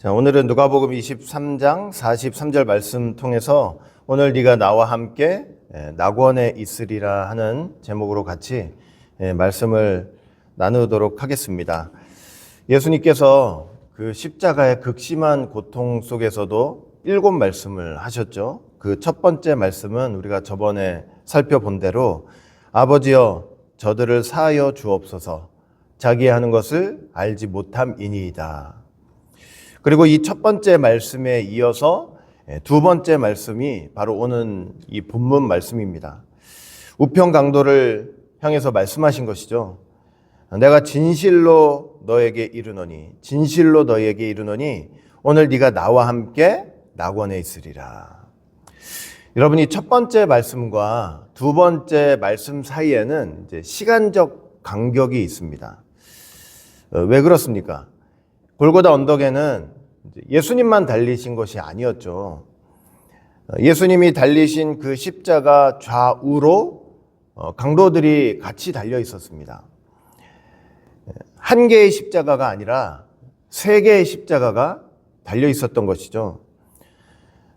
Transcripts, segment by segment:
자, 오늘은 누가복음 23장 43절 말씀 통해서 오늘 네가 나와 함께 낙원에 있으리라 하는 제목으로 같이 말씀을 나누도록 하겠습니다. 예수님께서 그 십자가의 극심한 고통 속에서도 7말씀을 하셨죠. 그 첫 번째 말씀은 우리가 저번에 살펴본 대로 아버지여 저들을 사하여 주옵소서 자기 하는 것을 알지 못함이니이다. 그리고 이 첫 번째 말씀에 이어서 두 번째 말씀이 바로 오는 이 본문 말씀입니다. 우편 강도를 향해서 말씀하신 것이죠. 내가 진실로 너에게 이르노니 진실로 너에게 이르노니 오늘 네가 나와 함께 낙원에 있으리라. 여러분이 첫 번째 말씀과 두 번째 말씀 사이에는 이제 시간적 간격이 있습니다. 왜 그렇습니까? 골고다 언덕에는 예수님만 달리신 것이 아니었죠. 예수님이 달리신 그 십자가 좌우로 강도들이 같이 달려 있었습니다. 한 개의 십자가가 아니라 세 개의 십자가가 달려 있었던 것이죠.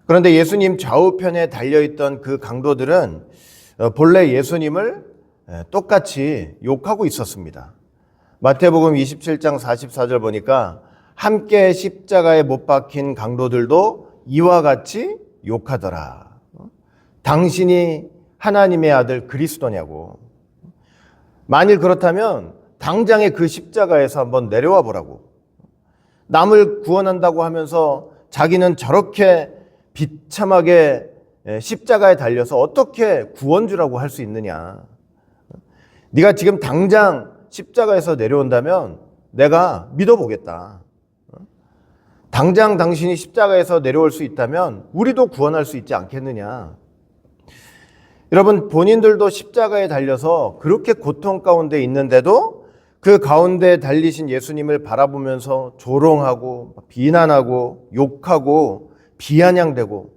그런데 예수님 좌우편에 달려있던 그 강도들은 본래 예수님을 똑같이 욕하고 있었습니다. 마태복음 27장 44절 보니까 함께 십자가에 못 박힌 강도들도 이와 같이 욕하더라. 당신이 하나님의 아들 그리스도냐고. 만일 그렇다면 당장에 그 십자가에서 한번 내려와 보라고. 남을 구원한다고 하면서 자기는 저렇게 비참하게 십자가에 달려서 어떻게 구원주라고 할 수 있느냐. 네가 지금 당장 십자가에서 내려온다면 내가 믿어보겠다. 당장 당신이 십자가에서 내려올 수 있다면 우리도 구원할 수 있지 않겠느냐. 여러분, 본인들도 십자가에 달려서 그렇게 고통 가운데 있는데도 그 가운데 달리신 예수님을 바라보면서 조롱하고 비난하고 욕하고 비아냥대고,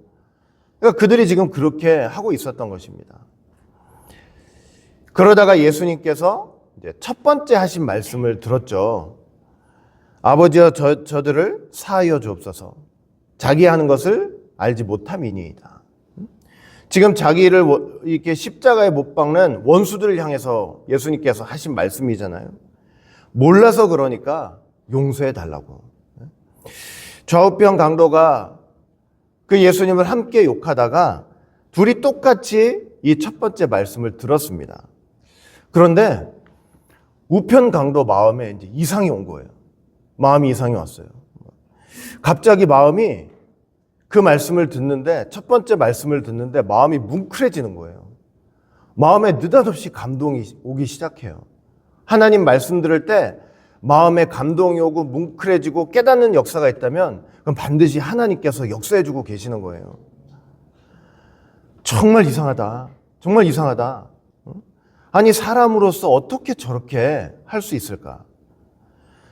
그러니까 그들이 지금 그렇게 하고 있었던 것입니다. 그러다가 예수님께서 이제 첫 번째 하신 말씀을 들었죠. 아버지여 저들을 사하여 주옵소서 자기 하는 것을 알지 못함이니이다. 지금 자기를 이렇게 십자가에 못 박는 원수들을 향해서 예수님께서 하신 말씀이잖아요. 몰라서 그러니까 용서해 달라고. 좌우편 강도가 그 예수님을 함께 욕하다가 둘이 똑같이 이 첫 번째 말씀을 들었습니다. 그런데 우편 강도 마음에 이제 이상이 온 거예요. 마음이 이상이 왔어요. 갑자기 마음이 그 말씀을 듣는데, 첫 번째 말씀을 듣는데 마음이 뭉클해지는 거예요. 마음에 느닷없이 감동이 오기 시작해요. 하나님 말씀 들을 때 마음에 감동이 오고 뭉클해지고 깨닫는 역사가 있다면 그럼 반드시 하나님께서 역사해주고 계시는 거예요. 정말 이상하다. 정말 이상하다. 아니, 사람으로서 어떻게 저렇게 할 수 있을까?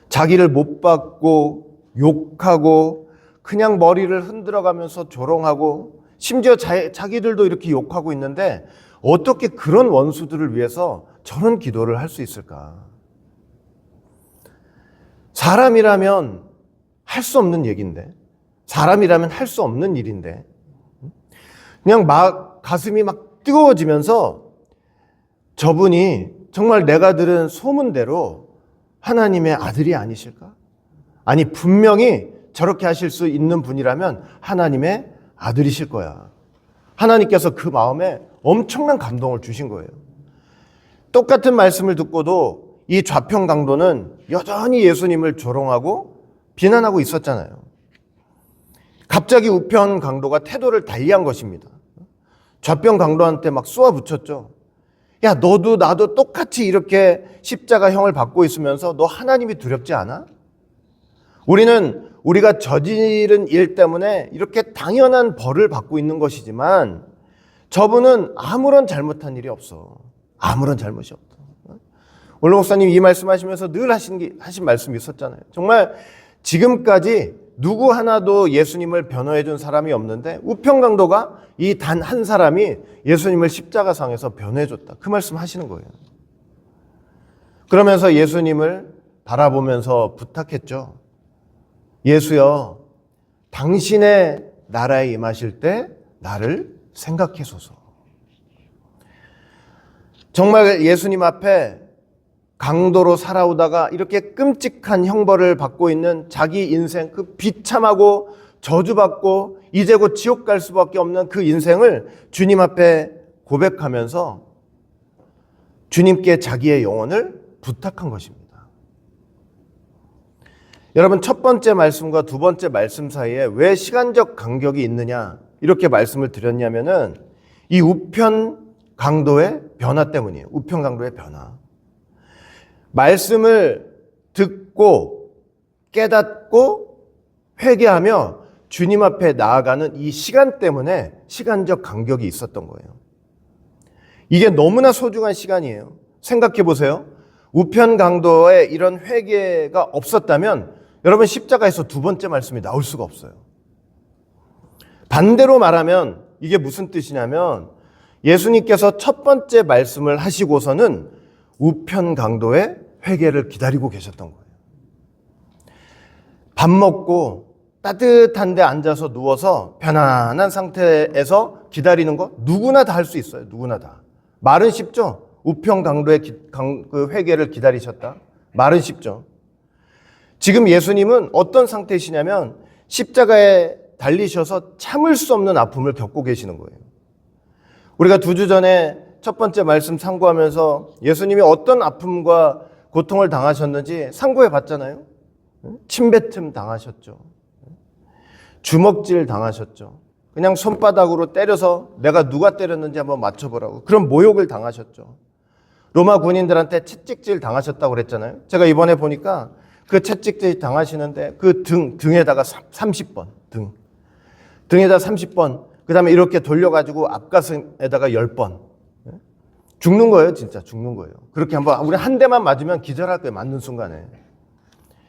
자기를 못 받고 욕하고 그냥 머리를 흔들어가면서 조롱하고 심지어 자기들도 이렇게 욕하고 있는데 어떻게 그런 원수들을 위해서 저런 기도를 할 수 있을까? 사람이라면 할 수 없는 얘기인데, 사람이라면 할 수 없는 일인데, 그냥 막 가슴이 막 뜨거워지면서 저분이 정말 내가 들은 소문대로 하나님의 아들이 아니실까? 아니, 분명히 저렇게 하실 수 있는 분이라면 하나님의 아들이실 거야. 하나님께서 그 마음에 엄청난 감동을 주신 거예요. 똑같은 말씀을 듣고도 이 좌편 강도는 여전히 예수님을 조롱하고 비난하고 있었잖아요. 갑자기 우편 강도가 태도를 달리한 것입니다. 좌편 강도한테 막 쏘아붙였죠. 야, 너도 나도 똑같이 이렇게 십자가형을 받고 있으면서 너 하나님이 두렵지 않아? 우리는 우리가 저지른 일 때문에 이렇게 당연한 벌을 받고 있는 것이지만 저분은 아무런 잘못한 일이 없어. 아무런 잘못이 없다. 오늘 목사님 이 말씀하시면서 늘 하신 말씀이 있었잖아요. 정말 지금까지 누구 하나도 예수님을 변호해 준 사람이 없는데 우편 강도가 이 단 한 사람이 예수님을 십자가상에서 변호해 줬다. 그 말씀 하시는 거예요. 그러면서 예수님을 바라보면서 부탁했죠. 예수여, 당신의 나라에 임하실 때 나를 생각해소서. 정말 예수님 앞에 강도로 살아오다가 이렇게 끔찍한 형벌을 받고 있는 자기 인생, 그 비참하고 저주받고 이제 곧 지옥 갈 수밖에 없는 그 인생을 주님 앞에 고백하면서 주님께 자기의 영혼을 부탁한 것입니다. 여러분, 첫 번째 말씀과 두 번째 말씀 사이에 왜 시간적 간격이 있느냐 이렇게 말씀을 드렸냐면은 이 우편 강도의 변화 때문이에요. 우편 강도의 변화. 말씀을 듣고 깨닫고 회개하며 주님 앞에 나아가는 이 시간 때문에 시간적 간격이 있었던 거예요. 이게 너무나 소중한 시간이에요. 생각해 보세요. 우편 강도의 이런 회개가 없었다면 여러분 십자가에서 두 번째 말씀이 나올 수가 없어요. 반대로 말하면 이게 무슨 뜻이냐면 예수님께서 첫 번째 말씀을 하시고서는 우편 강도의 회개를 기다리고 계셨던 거예요. 밥 먹고 따뜻한 데 앉아서 누워서 편안한 상태에서 기다리는 거 누구나 다 할 수 있어요. 누구나 다. 말은 쉽죠. 우편 강도의 그 회개를 기다리셨다. 말은 쉽죠. 지금 예수님은 어떤 상태이시냐면 십자가에 달리셔서 참을 수 없는 아픔을 겪고 계시는 거예요. 우리가 2주 전에 첫 번째 말씀 상고하면서 예수님이 어떤 아픔과 고통을 당하셨는지 상고해 봤잖아요. 침뱉음 당하셨죠. 주먹질 당하셨죠. 그냥 손바닥으로 때려서 내가 누가 때렸는지 한번 맞춰보라고. 그런 모욕을 당하셨죠. 로마 군인들한테 채찍질 당하셨다고 그랬잖아요. 제가 이번에 보니까 그 채찍질 당하시는데 그 등에다가 30번, 등에다 30번, 그 다음에 이렇게 돌려가지고 앞가슴에다가 10번. 죽는 거예요, 진짜 죽는 거예요. 그렇게 한번, 우리 한 대만 맞으면 기절할 거예요, 맞는 순간에.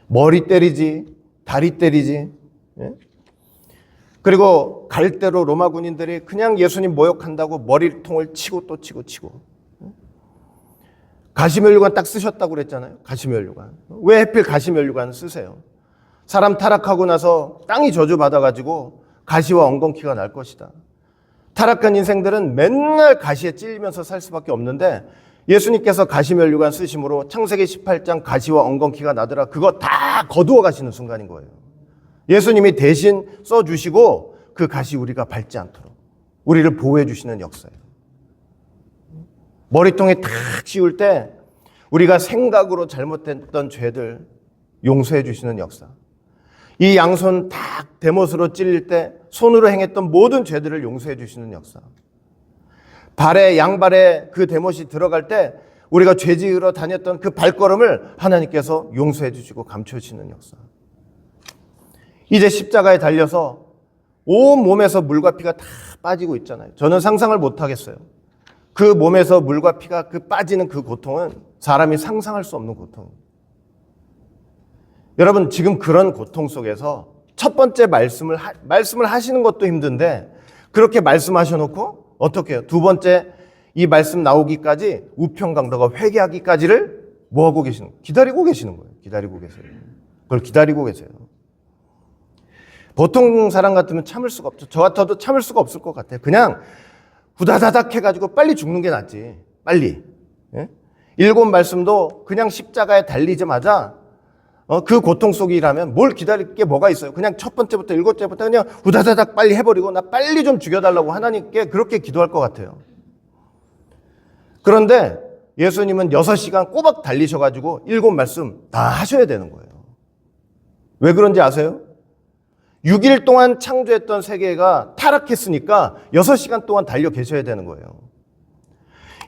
머리 때리지, 다리 때리지. 그리고 갈대로 로마 군인들이 그냥 예수님 모욕한다고 머리통을 치고 또 치고. 가시면류관 딱 쓰셨다고 그랬잖아요. 가시면류관. 왜 하필 가시면류관을 쓰세요? 사람 타락하고 나서 땅이 저주받아가지고 가시와 엉겅퀴가 날 것이다. 타락한 인생들은 맨날 가시에 찔리면서 살 수밖에 없는데 예수님께서 가시면류관 쓰심으로 창세기 18장 가시와 엉겅퀴가 나더라. 그거 다 거두어 가시는 순간인 거예요. 예수님이 대신 써주시고 그 가시 우리가 밟지 않도록 우리를 보호해 주시는 역사예요. 머리통에 탁 씌울 때 우리가 생각으로 잘못했던 죄들 용서해 주시는 역사. 이 양손 탁 대못으로 찔릴 때 손으로 행했던 모든 죄들을 용서해 주시는 역사. 발에 양발에 그 대못이 들어갈 때 우리가 죄 지으러 다녔던 그 발걸음을 하나님께서 용서해 주시고 감춰 주시는 역사. 이제 십자가에 달려서 온 몸에서 물과 피가 다 빠지고 있잖아요. 저는 상상을 못 하겠어요. 그 몸에서 물과 피가 그 빠지는 그 고통은 사람이 상상할 수 없는 고통입니다. 여러분, 지금 그런 고통 속에서 첫 번째 말씀을 하시는 것도 힘든데 그렇게 말씀하셔놓고 어떻게 해요? 두 번째 이 말씀 나오기까지 우편 강도가 회개하기까지를 뭐하고 계시는 거예요? 기다리고 계시는 거예요. 기다리고 계세요. 그걸 기다리고 계세요. 보통 사람 같으면 참을 수가 없죠. 저 같아도 참을 수가 없을 것 같아요. 그냥 후다다닥 해가지고 빨리 죽는 게 낫지. 빨리. 7 말씀도 그냥 십자가에 달리자마자 그 고통 속이라면 뭘 기다릴 게 뭐가 있어요. 그냥 첫 번째부터 7째부터 그냥 후다다닥 빨리 해버리고 나 빨리 좀 죽여달라고 하나님께 그렇게 기도할 것 같아요. 그런데 예수님은 6시간 꼬박 달리셔가지고 7 말씀 다 하셔야 되는 거예요. 왜 그런지 아세요? 6일 동안 창조했던 세계가 타락했으니까 6시간 동안 달려 계셔야 되는 거예요.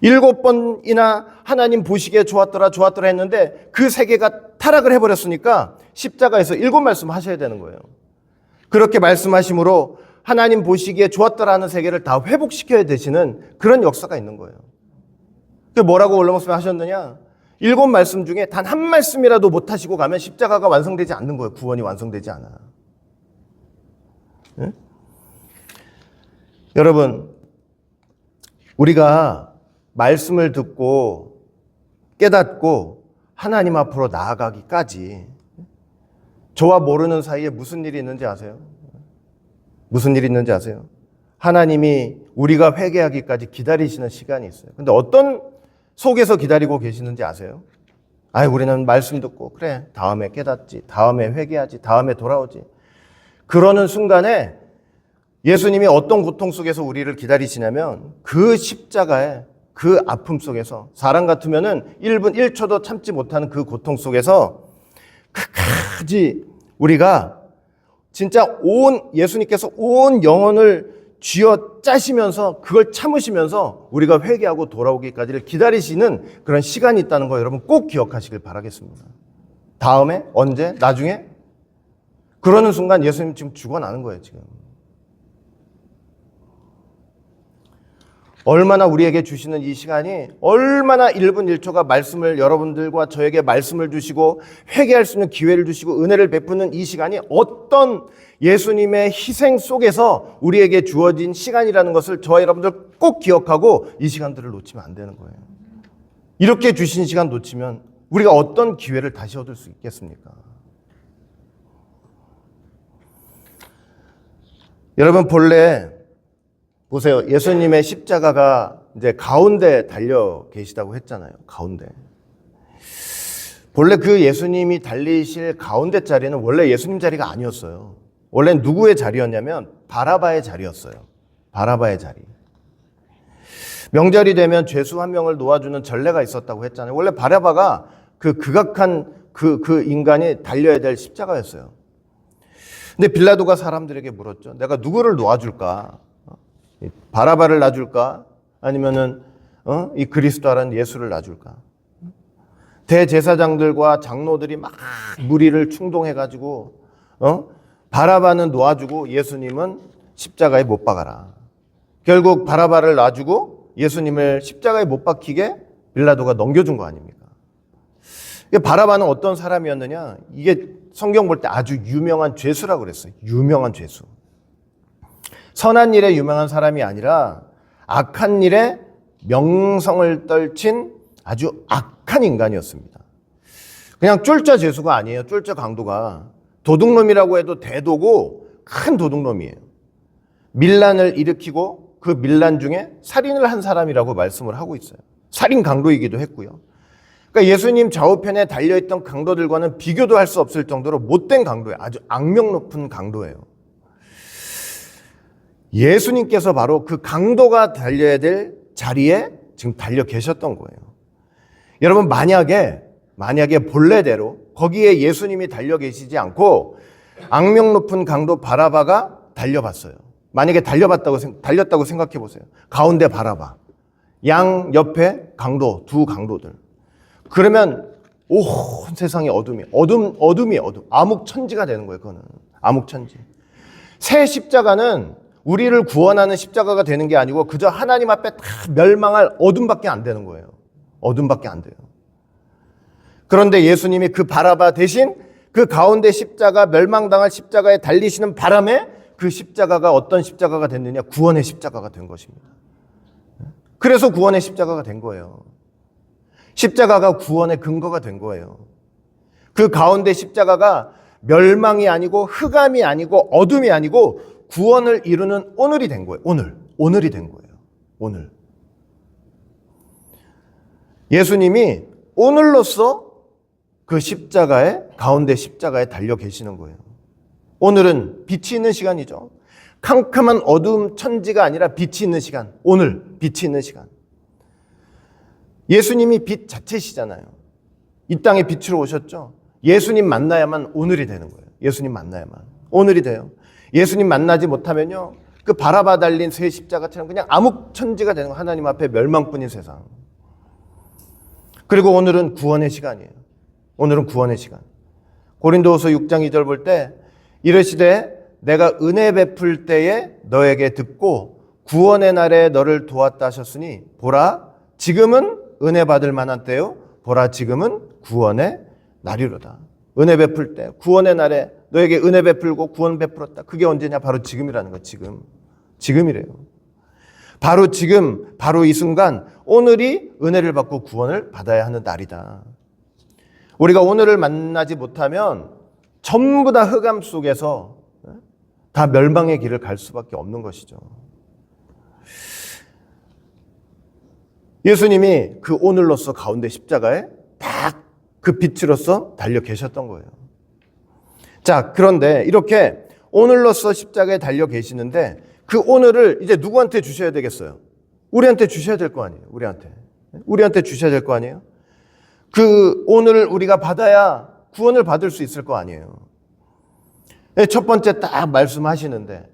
7번이나 하나님 보시기에 좋았더라 했는데 그 세계가 타락을 해버렸으니까 십자가에서 7 말씀 하셔야 되는 거예요. 그렇게 말씀하심으로 하나님 보시기에 좋았더라 하는 세계를 다 회복시켜야 되시는 그런 역사가 있는 거예요. 그 뭐라고 올라먹으면 하셨느냐? 7 말씀 중에 단 한 말씀이라도 못 하시고 가면 십자가가 완성되지 않는 거예요. 구원이 완성되지 않아. 네? 여러분, 우리가 말씀을 듣고 깨닫고 하나님 앞으로 나아가기까지 저와 모르는 사이에 무슨 일이 있는지 아세요? 무슨 일이 있는지 아세요? 하나님이 우리가 회개하기까지 기다리시는 시간이 있어요. 근데 어떤 속에서 기다리고 계시는지 아세요? 우리는 말씀 듣고 그래 다음에 깨닫지, 다음에 회개하지, 다음에 돌아오지. 그러는 순간에 예수님이 어떤 고통 속에서 우리를 기다리시냐면 그 십자가의 그 아픔 속에서 사람 같으면은 1분 1초도 참지 못하는 그 고통 속에서 끝까지 우리가 진짜 예수님께서 온 영혼을 쥐어 짜시면서 그걸 참으시면서 우리가 회개하고 돌아오기까지를 기다리시는 그런 시간이 있다는 거 여러분 꼭 기억하시길 바라겠습니다. 다음에? 언제? 나중에? 그러는 순간 예수님 지금 죽어나는 거예요, 지금. 얼마나 우리에게 주시는 이 시간이 얼마나 1분 1초가 말씀을 여러분들과 저에게 말씀을 주시고 회개할 수 있는 기회를 주시고 은혜를 베푸는 이 시간이 어떤 예수님의 희생 속에서 우리에게 주어진 시간이라는 것을 저와 여러분들 꼭 기억하고 이 시간들을 놓치면 안 되는 거예요. 이렇게 주신 시간 놓치면 우리가 어떤 기회를 다시 얻을 수 있겠습니까? 여러분 본래 보세요. 예수님의 십자가가 이제 가운데 달려 계시다고 했잖아요. 가운데. 본래 그 예수님이 달리실 가운데 자리는 원래 예수님 자리가 아니었어요. 원래 누구의 자리였냐면 바라바의 자리였어요. 바라바의 자리. 명절이 되면 죄수 한 명을 놓아주는 전례가 있었다고 했잖아요. 원래 바라바가 그 극악한 그 인간이 달려야 될 십자가였어요. 근데 빌라도가 사람들에게 물었죠. 내가 누구를 놓아줄까? 바라바를 놔줄까? 아니면은 이 그리스도라는 예수를 놔줄까? 대제사장들과 장로들이 막 무리를 충동해가지고 바라바는 놓아주고 예수님은 십자가에 못 박아라. 결국 바라바를 놔주고 예수님을 십자가에 못 박히게 빌라도가 넘겨준 거 아닙니까? 바라바는 어떤 사람이었느냐? 이게 성경 볼 때 아주 유명한 죄수라고 그랬어요. 유명한 죄수. 선한 일에 유명한 사람이 아니라 악한 일에 명성을 떨친 아주 악한 인간이었습니다. 그냥 쫄자 죄수가 아니에요. 쫄자 강도가. 도둑놈이라고 해도 대도고 큰 도둑놈이에요. 밀란을 일으키고 그 밀란 중에 살인을 한 사람이라고 말씀을 하고 있어요. 살인 강도이기도 했고요. 그러니까 예수님 좌우편에 달려있던 강도들과는 비교도 할 수 없을 정도로 못된 강도예요. 아주 악명 높은 강도예요. 예수님께서 바로 그 강도가 달려야 될 자리에 지금 달려 계셨던 거예요. 여러분 만약에 본래대로 거기에 예수님이 달려 계시지 않고 악명 높은 강도 바라바가 달려봤어요. 만약에 달렸다고 생각해 보세요. 가운데 바라바, 양 옆에 강도, 두 강도들. 그러면 온 세상이 어둠이 암흑천지가 되는 거예요. 그거는 암흑천지. 새 십자가는 우리를 구원하는 십자가가 되는 게 아니고 그저 하나님 앞에 다 멸망할 어둠밖에 안 되는 거예요. 어둠밖에 안 돼요. 그런데 예수님이 그 바라바 대신 그 가운데 십자가, 멸망당할 십자가에 달리시는 바람에 그 십자가가 어떤 십자가가 됐느냐? 구원의 십자가가 된 것입니다. 그래서 구원의 십자가가 된 거예요. 십자가가 구원의 근거가 된 거예요. 그 가운데 십자가가 멸망이 아니고 흑암이 아니고 어둠이 아니고 구원을 이루는 오늘이 된 거예요. 오늘이 된 거예요. 오늘. 예수님이 오늘로써 그 가운데 십자가에 달려 계시는 거예요. 오늘은 빛이 있는 시간이죠. 캄캄한 어두움 천지가 아니라 빛이 있는 시간. 오늘 빛이 있는 시간. 예수님이 빛 자체시잖아요. 이 땅에 빛으로 오셨죠. 예수님 만나야만 오늘이 되는 거예요. 예수님 만나야만 오늘이 돼요. 예수님 만나지 못하면요, 그 바라바 달린 새 십자가처럼 그냥 암흑천지가 되는 거예요. 하나님 앞에 멸망뿐인 세상. 그리고 오늘은 구원의 시간이에요. 오늘은 구원의 시간. 고린도후서 6장 2절 볼 때 이르시되 내가 은혜 베풀 때에 너에게 듣고 구원의 날에 너를 도왔다 하셨으니 보라 지금은 은혜 받을 만한 때요 보라 지금은 구원의 날이로다. 은혜 베풀 때 구원의 날에 너에게 은혜 베풀고 구원 베풀었다. 그게 언제냐? 바로 지금이라는 거. 지금이래요. 바로 지금, 바로 이 순간 오늘이 은혜를 받고 구원을 받아야 하는 날이다. 우리가 오늘을 만나지 못하면 전부 다 흑암 속에서 다 멸망의 길을 갈 수밖에 없는 것이죠. 예수님이 그 오늘로서 가운데 십자가에 딱 그 빛으로서 달려 계셨던 거예요. 자, 그런데 이렇게 오늘로서 십자가에 달려 계시는데 그 오늘을 이제 누구한테 주셔야 되겠어요? 우리한테 주셔야 될 거 아니에요. 우리한테 주셔야 될 거 아니에요. 그 오늘을 우리가 받아야 구원을 받을 수 있을 거 아니에요. 첫 번째 딱 말씀하시는데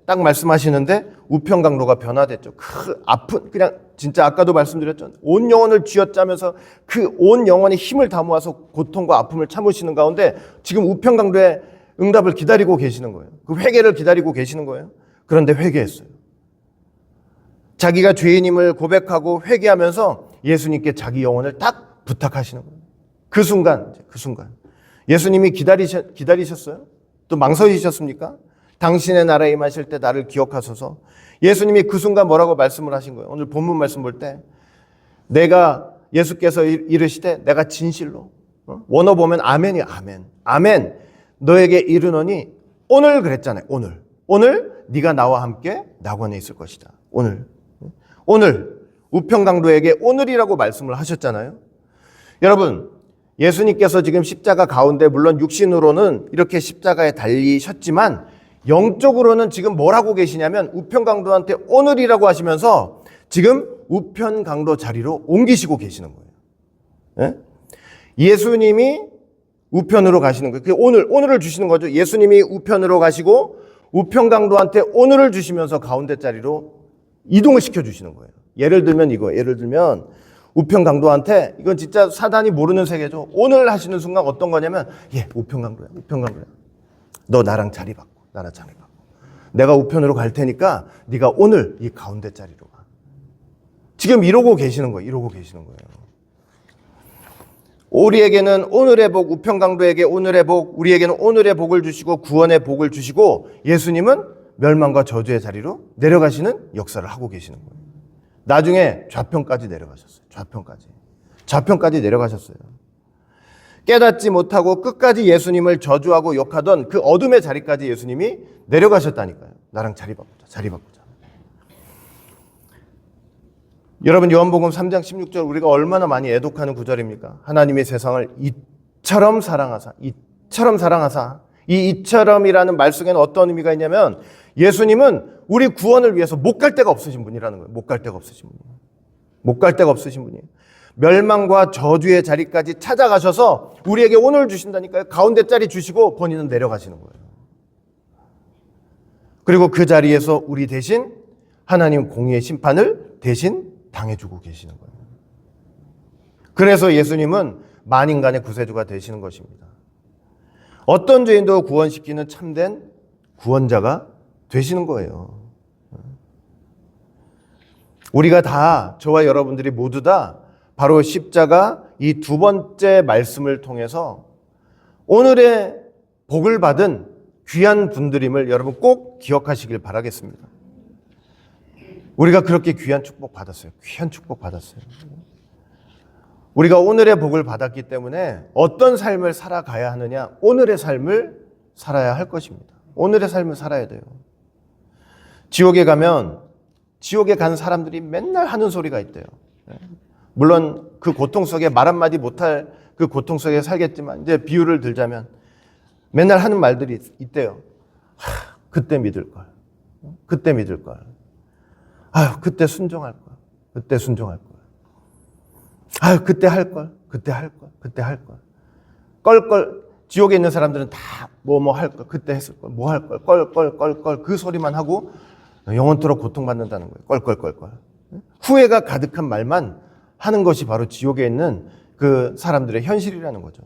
우편강로가 변화됐죠. 그 아픈, 그냥 진짜 아까도 말씀드렸죠. 온 영혼을 쥐어짜면서 그 온 영혼이 힘을 다 모아서 고통과 아픔을 참으시는 가운데 지금 우편강로의 응답을 기다리고 계시는 거예요. 그 회개를 기다리고 계시는 거예요. 그런데 회개했어요. 자기가 죄인임을 고백하고 회개하면서 예수님께 자기 영혼을 딱 부탁하시는 거예요. 그 순간 예수님이 기다리셨어요? 또 망설이셨습니까? 당신의 나라에 임하실 때 나를 기억하소서. 예수님이 그 순간 뭐라고 말씀을 하신 거예요? 오늘 본문 말씀 볼 때 예수께서 이르시되 내가 진실로, 원어 보면 아멘이 아멘 너에게 이르노니, 오늘 그랬잖아요. 오늘 네가 나와 함께 낙원에 있을 것이다. 오늘 우편강도에게 오늘이라고 말씀을 하셨잖아요. 여러분, 예수님께서 지금 십자가 가운데 물론 육신으로는 이렇게 십자가에 달리셨지만 영적으로는 지금 뭘 하고 계시냐면 우편강도한테 오늘이라고 하시면서 지금 우편강도 자리로 옮기시고 계시는 거예요. 예? 예수님이 우편으로 가시는 거예요. 오늘을 주시는 거죠. 예수님이 우편으로 가시고 우편강도한테 오늘을 주시면서 가운데 자리로 이동을 시켜주시는 거예요. 예를 들면 우편강도한테, 이건 진짜 사단이 모르는 세계죠. 오늘 하시는 순간 어떤 거냐면, 우편강도야. 너 나랑 자리 바꿔. 내가 우편으로 갈 테니까 네가 오늘 이 가운데 자리로 가. 지금 이러고 계시는 거예요. 우리에게는 오늘의 복, 우편강도에게 오늘의 복, 우리에게는 오늘의 복을 주시고 구원의 복을 주시고 예수님은 멸망과 저주의 자리로 내려가시는 역사를 하고 계시는 거예요. 나중에 좌편까지 내려가셨어요. 좌편까지 내려가셨어요. 깨닫지 못하고 끝까지 예수님을 저주하고 욕하던 그 어둠의 자리까지 예수님이 내려가셨다니까요. 나랑 자리 바꾸자. 여러분, 요한복음 3장 16절 우리가 얼마나 많이 애독하는 구절입니까? 하나님이 세상을 이처럼 사랑하사. 이 이처럼이라는 말 속에는 어떤 의미가 있냐면 예수님은 우리 구원을 위해서 못 갈 데가 없으신 분이라는 거예요. 못 갈 데가 없으신 분이에요. 멸망과 저주의 자리까지 찾아가셔서 우리에게 오늘 주신다니까요. 가운데 자리 주시고 본인은 내려가시는 거예요. 그리고 그 자리에서 우리 대신 하나님 공의의 심판을 대신 당해주고 계시는 거예요. 그래서 예수님은 만인간의 구세주가 되시는 것입니다. 어떤 죄인도 구원시키는 참된 구원자가 되시는 거예요. 우리가 다, 저와 여러분들이 모두 다 바로 십자가 이 두 번째 말씀을 통해서 오늘의 복을 받은 귀한 분들임을 여러분 꼭 기억하시길 바라겠습니다. 우리가 그렇게 귀한 축복 받았어요. 우리가 오늘의 복을 받았기 때문에 어떤 삶을 살아가야 하느냐? 오늘의 삶을 살아야 할 것입니다. 오늘의 삶을 살아야 돼요. 지옥에 간 사람들이 맨날 하는 소리가 있대요. 물론 그 고통 속에 말 한마디 못할 그 고통 속에 살겠지만 이제 비유를 들자면 맨날 하는 말들이 있대요. 그때 믿을 걸. 그때 순종할 걸. 그때 할 걸. 지옥에 있는 사람들은 다 뭐 할 걸. 그때 했을 걸. 뭐 할 걸. 껄. 그 소리만 하고 영원토록 고통받는다는 거예요. 껄. 후회가 가득한 말만 하는 것이 바로 지옥에 있는 그 사람들의 현실이라는 거죠.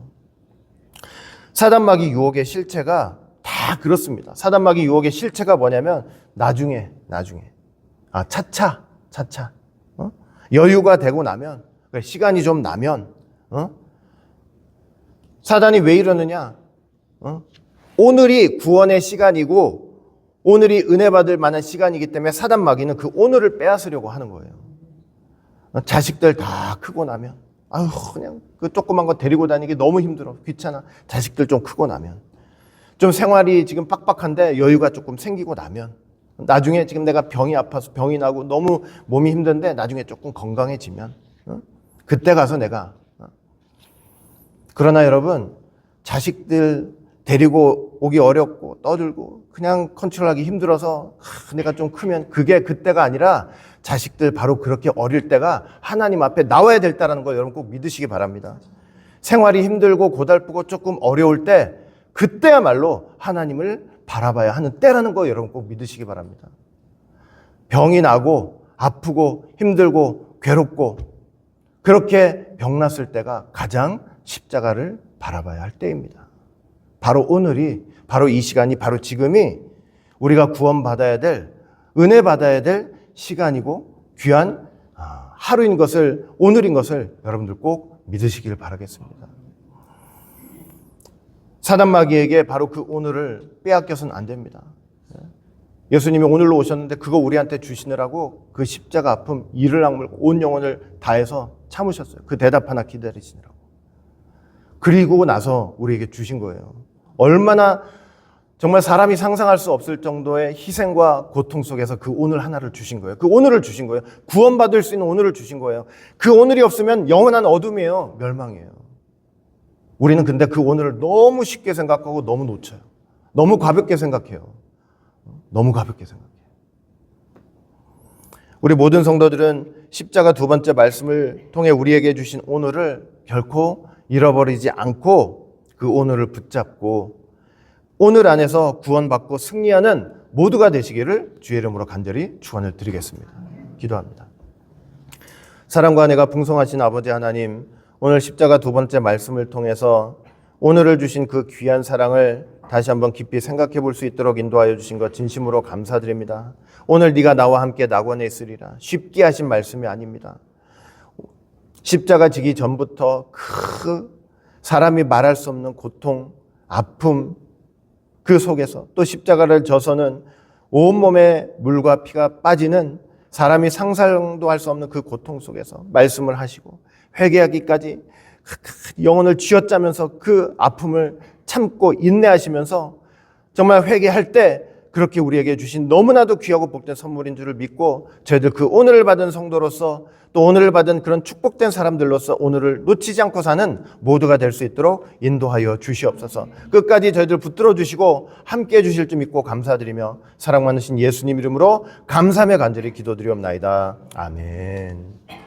사단마귀 유혹의 실체가 다 그렇습니다. 사단마귀 유혹의 실체가 뭐냐면 나중에 차차 여유가 되고 나면, 시간이 좀 나면 사단이 왜 이러느냐? 오늘이 구원의 시간이고 오늘이 은혜 받을 만한 시간이기 때문에 사단마귀는 그 오늘을 빼앗으려고 하는 거예요. 자식들 다 크고 나면 그냥 그 조그만 거 데리고 다니기 너무 힘들어, 귀찮아. 자식들 좀 크고 나면 좀 생활이 지금 빡빡한데 여유가 조금 생기고 나면, 나중에 지금 내가 병이 아파서 병이 나고 너무 몸이 힘든데 나중에 조금 건강해지면, 그때 가서 내가. 그러나 여러분, 자식들 데리고 오기 어렵고 떠들고 그냥 컨트롤하기 힘들어서 내가 좀 크면, 그게 그때가 아니라 자식들 바로 그렇게 어릴 때가 하나님 앞에 나와야 될 때라는 걸 여러분 꼭 믿으시기 바랍니다. 생활이 힘들고 고달프고 조금 어려울 때, 그때야말로 하나님을 바라봐야 하는 때라는 거 여러분 꼭 믿으시기 바랍니다. 병이 나고 아프고 힘들고 괴롭고 그렇게 병났을 때가 가장 십자가를 바라봐야 할 때입니다. 바로 오늘이, 바로 이 시간이, 바로 지금이 우리가 구원받아야 될, 은혜 받아야 될 시간이고 귀한 하루인 것을, 오늘인 것을 여러분들 꼭 믿으시길 바라겠습니다. 사단 마귀에게 바로 그 오늘을 빼앗겨서는 안 됩니다. 예수님이 오늘로 오셨는데 그거 우리한테 주시느라고 그 십자가 아픔, 이를 악물고 온 영혼을 다해서 참으셨어요. 그 대답 하나 기다리시느라고. 그리고 나서 우리에게 주신 거예요. 얼마나 정말 사람이 상상할 수 없을 정도의 희생과 고통 속에서 그 오늘 하나를 주신 거예요. 그 오늘을 주신 거예요. 구원받을 수 있는 오늘을 주신 거예요. 그 오늘이 없으면 영원한 어둠이에요. 멸망이에요. 우리는 근데 그 오늘을 너무 쉽게 생각하고 너무 놓쳐요. 너무 가볍게 생각해요. 너무 가볍게 생각해요. 우리 모든 성도들은 십자가 두 번째 말씀을 통해 우리에게 주신 오늘을 결코 잃어버리지 않고 그 오늘을 붙잡고 오늘 안에서 구원받고 승리하는 모두가 되시기를 주의 이름으로 간절히 축원을 드리겠습니다. 기도합니다. 사랑과 은혜가 풍성하신 아버지 하나님, 오늘 십자가 두 번째 말씀을 통해서 오늘을 주신 그 귀한 사랑을 다시 한번 깊이 생각해 볼 수 있도록 인도하여 주신 것 진심으로 감사드립니다. 오늘 네가 나와 함께 낙원에 있으리라, 쉽게 하신 말씀이 아닙니다. 십자가 지기 전부터 그 사람이 말할 수 없는 고통, 아픔, 그 속에서 또 십자가를 져서는 온몸에 물과 피가 빠지는, 사람이 상상도 할 수 없는 그 고통 속에서 말씀을 하시고 회개하기까지 영혼을 쥐어짜면서 그 아픔을 참고 인내하시면서 정말 회개할 때 그렇게 우리에게 주신 너무나도 귀하고 복된 선물인 줄을 믿고, 저희들 그 오늘을 받은 성도로서 또 오늘을 받은 그런 축복된 사람들로서 오늘을 놓치지 않고 사는 모두가 될 수 있도록 인도하여 주시옵소서. 끝까지 저희들 붙들어 주시고 함께 해 주실 줄 믿고 감사드리며 사랑 많으신 예수님 이름으로 감사하며 간절히 기도드리옵나이다. 아멘.